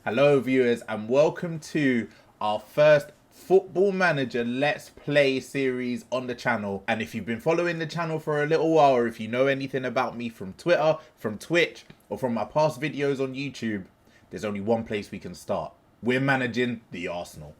Hello viewers and welcome to our first Football Manager Let's Play series on the channel. And if you've been following the channel for a little while, or if you know anything about me from Twitter, from Twitch, or from my past videos on YouTube, there's only one place we can start. We're managing the Arsenal.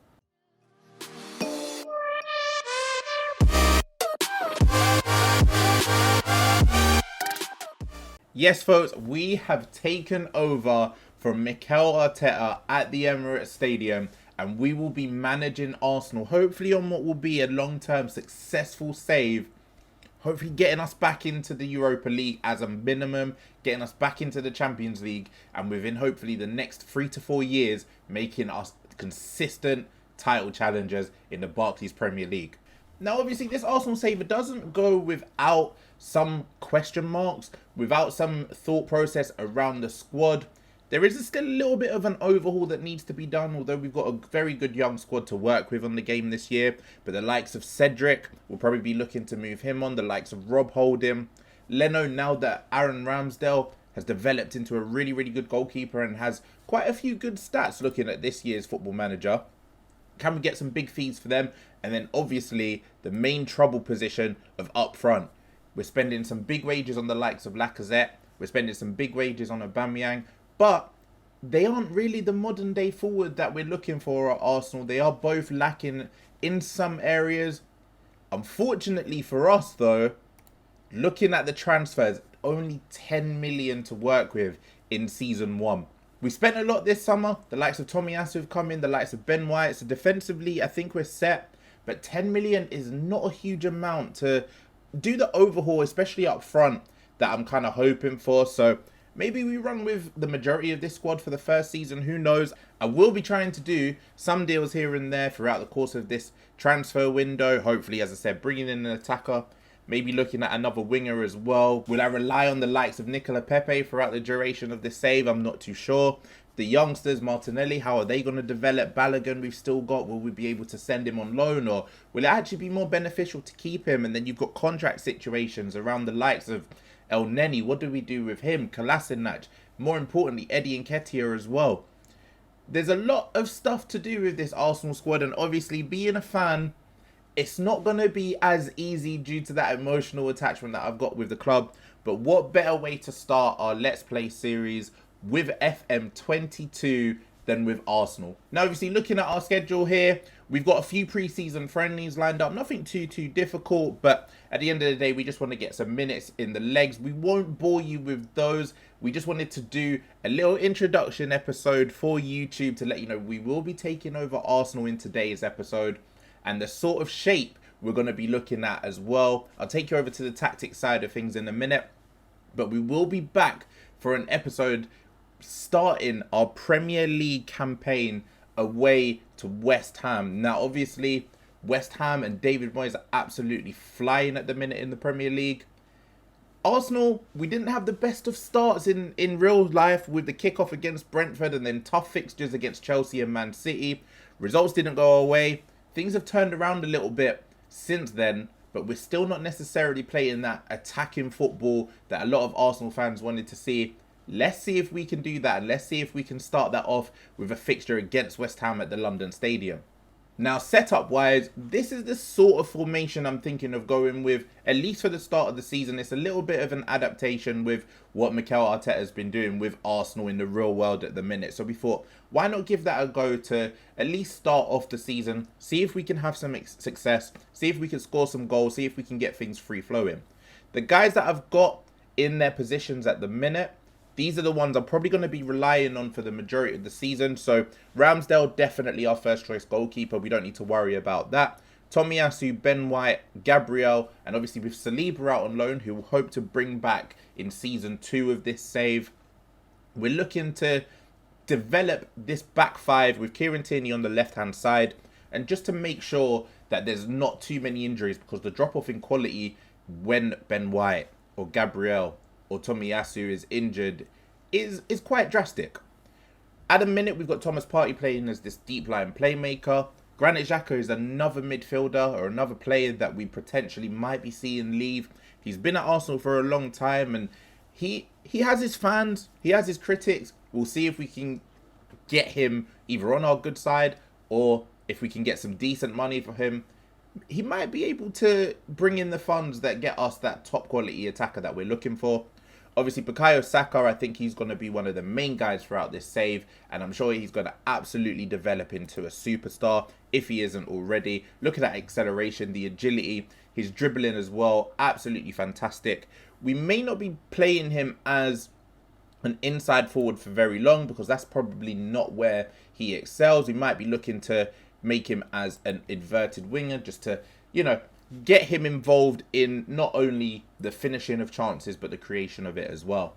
Yes folks, we have taken over from Mikel Arteta at the Emirates Stadium and we will be managing Arsenal, hopefully on what will be a long-term successful save, hopefully getting us back into the Europa League as a minimum, getting us back into the Champions League, and within hopefully the next 3 to 4 years making us consistent title challengers in the Barclays Premier League. Now obviously this Arsenal save doesn't go without some question marks, without some thought process around the squad. There is still a little bit of an overhaul that needs to be done, although we've got a very good young squad to work with on the game this year. But the likes of Cedric, will probably be looking to move him on. The likes of Rob Holding. Leno, now that Aaron Ramsdale has developed into a really, really good goalkeeper and has quite a few good stats looking at this year's Football Manager. Can we get some big fees for them? And then obviously the main trouble position of up front. We're spending some big wages on the likes of Lacazette. We're spending some big wages on Aubameyang. But they aren't really the modern day forward that we're looking for at Arsenal. They are both lacking in some areas. Unfortunately for us though, looking at the transfers, only 10 million to work with in season 1. We spent a lot this summer. The likes of Tomiyasu have come in, the likes of Ben White. So defensively, I think we're set. But 10 million is not a huge amount to do the overhaul, especially up front, that I'm kind of hoping for. So maybe we run with the majority of this squad for the first season. Who knows? I will be trying to do some deals here and there throughout the course of this transfer window. Hopefully, as I said, bringing in an attacker. Maybe looking at another winger as well. Will I rely on the likes of Nicola Pepe throughout the duration of this save? I'm not too sure. The youngsters, Martinelli, how are they going to develop? Balogun we've still got. Will we be able to send him on loan? Or will it actually be more beneficial to keep him? And then you've got contract situations around the likes of El Neni. What do we do with him? Kolasinac. More importantly, Eddie Nketiah as well. There's a lot of stuff to do with this Arsenal squad. And obviously, being a fan, it's not going to be as easy due to that emotional attachment that I've got with the club. But what better way to start our Let's Play series with FM22 than with Arsenal? Now, obviously, looking at our schedule here, we've got a few pre-season friendlies lined up. Nothing too difficult, but at the end of the day, we just want to get some minutes in the legs. We won't bore you with those. We just wanted to do a little introduction episode for YouTube to let you know we will be taking over Arsenal in today's episode. And the sort of shape we're going to be looking at as well. I'll take you over to the tactics side of things in a minute. But we will be back for an episode starting our Premier League campaign away to West Ham. Now, obviously, West Ham and David Moyes are absolutely flying at the minute in the Premier League. Arsenal, we didn't have the best of starts in real life with the kickoff against Brentford and then tough fixtures against Chelsea and Man City. Results didn't go away. Things have turned around a little bit since then, but we're still not necessarily playing that attacking football that a lot of Arsenal fans wanted to see. Let's see if we can do that, and let's see if we can start that off with a fixture against West Ham at the London Stadium. Now, setup-wise, this is the sort of formation I'm thinking of going with, at least for the start of the season. It's a little bit of an adaptation with what Mikel Arteta has been doing with Arsenal in the real world at the minute. So we thought, why not give that a go to at least start off the season, see if we can have some success, see if we can score some goals, see if we can get things free-flowing. The guys that I've got in their positions at the minute, these are the ones I'm probably going to be relying on for the majority of the season. So Ramsdale, definitely our first choice goalkeeper. We don't need to worry about that. Tomiyasu, Ben White, Gabriel, and obviously with Saliba out on loan, who we'll hope to bring back in season 2 of this save. We're looking to develop this back five with Kieran Tierney on the left-hand side. And just to make sure that there's not too many injuries, because the drop-off in quality when Ben White or Gabriel or Tomiyasu is injured is quite drastic. At the minute, we've got Thomas Partey playing as this deep line playmaker. Granit Xhaka is another midfielder or another player that we potentially might be seeing leave. He's been at Arsenal for a long time and he has his fans, he has his critics. We'll see if we can get him either on our good side, or if we can get some decent money for him, he might be able to bring in the funds that get us that top quality attacker that we're looking for. Obviously, Bukayo Saka, I think he's going to be one of the main guys throughout this save, and I'm sure he's going to absolutely develop into a superstar if he isn't already. Look at that acceleration, the agility, his dribbling as well, absolutely fantastic. We may not be playing him as an inside forward for very long because that's probably not where he excels. We might be looking to make him as an inverted winger just to, you know, get him involved in not only the finishing of chances but the creation of it as well.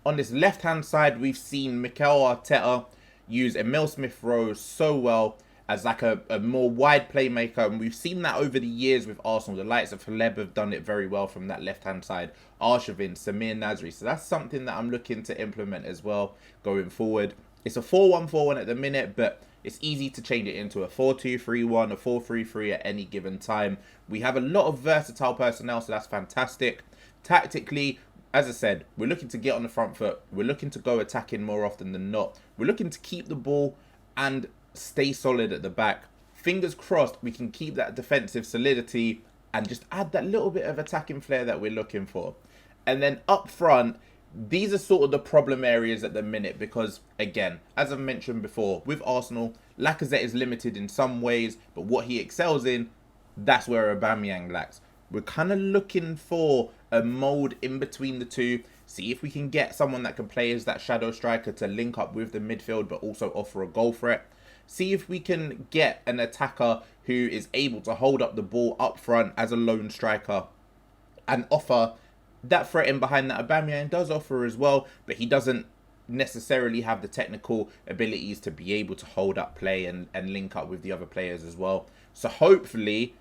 On this left hand side, we've seen Mikel Arteta use Emile Smith-Rowe so well as like a more wide playmaker, and we've seen that over the years with Arsenal. The likes of Haleb have done it very well from that left hand side, Arshavin, Samir Nasri, so that's something that I'm looking to implement as well going forward. It's a 4-1-4-1 at the minute, but it's easy to change it into a 4-2-3-1, a 4-3-3 at any given time. We have a lot of versatile personnel, so that's fantastic. Tactically, as I said, we're looking to get on the front foot. We're looking to go attacking more often than not. We're looking to keep the ball and stay solid at the back. Fingers crossed we can keep that defensive solidity and just add that little bit of attacking flair that we're looking for. And then up front, these are sort of the problem areas at the minute because, again, as I've mentioned before, with Arsenal, Lacazette is limited in some ways, but what he excels in, that's where Aubameyang lacks. We're kind of looking for a mould in between the two, see if we can get someone that can play as that shadow striker to link up with the midfield but also offer a goal threat. See if we can get an attacker who is able to hold up the ball up front as a lone striker and offer that threat in behind that Aubameyang does offer as well, but he doesn't necessarily have the technical abilities to be able to hold up play and link up with the other players as well. So hopefully,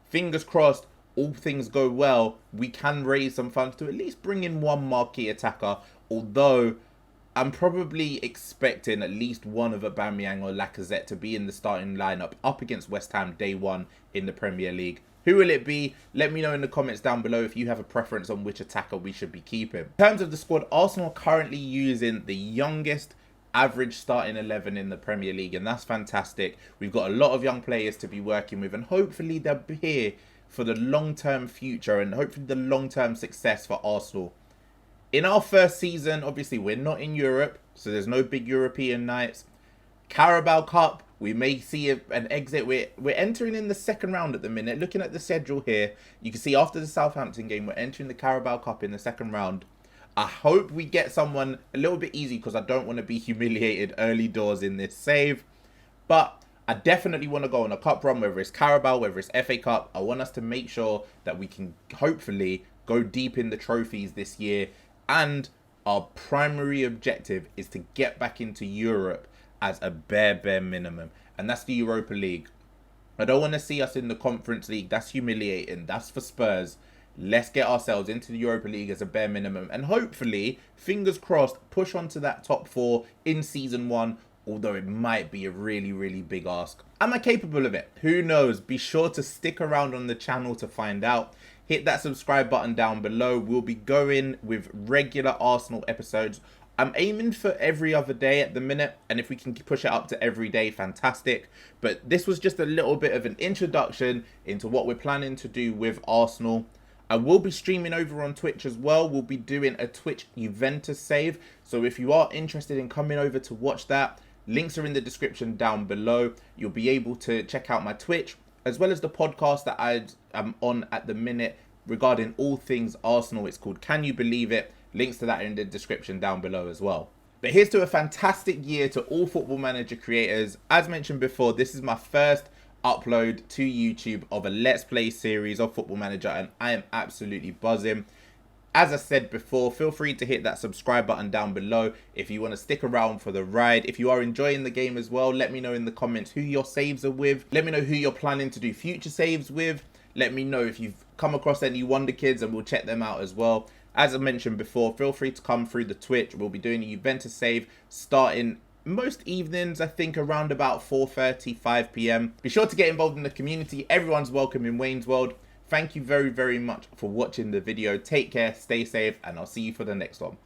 fingers crossed, all things go well, we can raise some funds to at least bring in one marquee attacker, although I'm probably expecting at least one of Aubameyang or Lacazette to be in the starting lineup up against West Ham day one in the Premier League. Who will it be? Let me know in the comments down below if you have a preference on which attacker we should be keeping. In terms of the squad, Arsenal are currently using the youngest average starting 11 in the Premier League, and that's fantastic. We've got a lot of young players to be working with, and hopefully they'll be here for the long-term future and hopefully the long-term success for Arsenal. In our first season, obviously we're not in Europe, so there's no big European nights. Carabao Cup, we may see an exit. We're entering in the second round at the minute. Looking at the schedule here, you can see after the Southampton game, we're entering the Carabao Cup in the second round. I hope we get someone a little bit easy because I don't want to be humiliated early doors in this save. But I definitely want to go on a cup run, whether it's Carabao, whether it's FA Cup. I want us to make sure that we can hopefully go deep in the trophies this year. And our primary objective is to get back into Europe as a bare minimum, and that's the Europa League. I don't want to see us in the Conference League. That's humiliating. That's for Spurs. Let's get ourselves into the Europa League as a bare minimum, and hopefully, fingers crossed, push on to that top 4 in season 1, although it might be a really big ask. Am I capable of it? Who knows? Be sure to stick around on the channel to find out. Hit that subscribe button down below. We'll be going with regular Arsenal episodes. I'm aiming for every other day at the minute, and if we can push it up to every day, fantastic. But this was just a little bit of an introduction into what we're planning to do with Arsenal. I will be streaming over on Twitch as well. We'll be doing a Twitch Juventus save. So if you are interested in coming over to watch that, links are in the description down below. You'll be able to check out my Twitch, as well as the podcast that I am on at the minute regarding all things Arsenal. It's called Can You Believe It? Links to that are in the description down below as well. But here's to a fantastic year to all Football Manager creators. As mentioned before, this is my first upload to YouTube of a Let's Play series of Football Manager, and I am absolutely buzzing. As I said before, feel free to hit that subscribe button down below if you want to stick around for the ride. If you are enjoying the game as well, let me know in the comments who your saves are with. Let me know who you're planning to do future saves with. Let me know if you've come across any Wonder Kids, and we'll check them out as well. As I mentioned before, feel free to come through the Twitch. We'll be doing a Juventus save starting most evenings, I think around about 4:30, 5 PM. Be sure to get involved in the community. Everyone's welcome in Wayne's World. Thank you very much for watching the video. Take care, stay safe, and I'll see you for the next one.